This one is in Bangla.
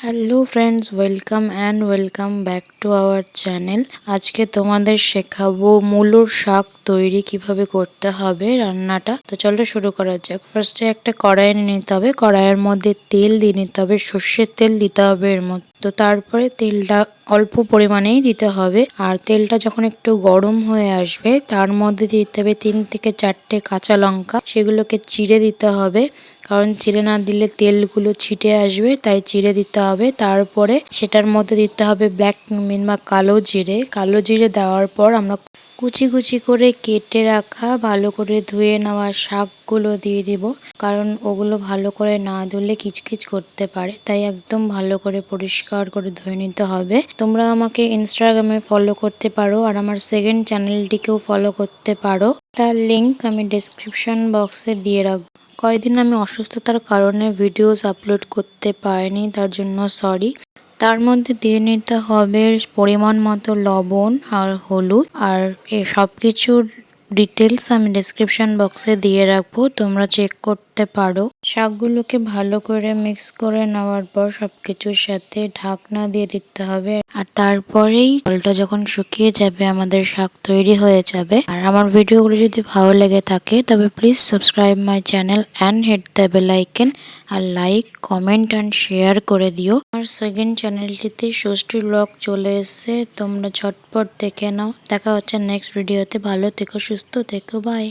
Hello friends, welcome back to our channel. আজকে তোমাদের শেখাবো মূলোর শাক তৈরি কিভাবে করতে হবে রান্নাটা। তো চলো শুরু করা যাক। ফার্স্টে একটা কড়াই নিয়ে নিতে হবে, কড়াইয়ের মধ্যে তেল দিয়ে নিতে হবে, সর্ষের তেল দিতে হবে এর মধ্যে। তো তারপরে তেলটা অল্প পরিমাণেই দিতে হবে, আর তেলটা যখন একটু গরম হয়ে আসবে তার মধ্যে দিতে হবে 3 থেকে 4টে কাঁচা লঙ্কা, সেগুলোকে চিড়ে দিতে হবে, কারণ চিড়ে না দিলে তেলগুলো ছিটে আসবে, তাই চিড়ে দিতে হবে। তারপরে সেটার মধ্যে দিতে হবে ব্ল্যাক কুমিন বা কালো জিরে দেওয়ার পর আমরা কুচি কুচি করে কেটে রাখা ভালো করে ধুয়ে নেওয়া শাকগুলো দিয়ে দিব, কারণ ওগুলো ভালো করে না ধুলে কিচকিচ করতে পারে, তাই একদম ভালো করে পরিষ্কার করে ধুয়ে নিতে হবে। তোমরা আমাকে ইনস্টাগ্রামে ফলো করতে পারো, আর আমার সেকেন্ড চ্যানেলটিকেও ফলো করতে পারো, তার লিংক আমি ডেসক্রিপশন বক্সে দিয়ে রাখবো। কয়েকদিন আমি অসুস্থতার কারণে ভিডিওস আপলোড করতে পারিনি, তার জন্য সরি। তার মধ্যে দিয়ে নিতে হবে পরিমাণ মতো লবণ আর হলুদ, আর সব কিছুর ডিটেলস আমি ডেসক্রিপশন বক্সে দিয়ে রাখবো, তোমরা চেক করতে পারো। শাকগুলোকে ভালো করে মিক্স করে নেওয়ার পর সবকিছুর সাথে ঢাকনা দিয়ে দিতে হবে, আর তারপরেই জলটা যখন শুকিয়ে যাবে আমাদের শাক তৈরি হয়ে যাবে। আর আমার ভিডিওগুলো যদি ভালো লেগে থাকে তবে please subscribe my channel and hit the bell icon, আর লাইক কমেন্ট অ্যান্ড শেয়ার করে দিও। আমার সেকেন্ড চ্যানেলটিতে ষষ্ঠী ব্লগ চলে এসেছে, তোমরা ঝটপট দেখে নাও। দেখা হচ্ছে নেক্সট ভিডিওতে। ভালো থেকো, সুস্থ থেকো, বাই।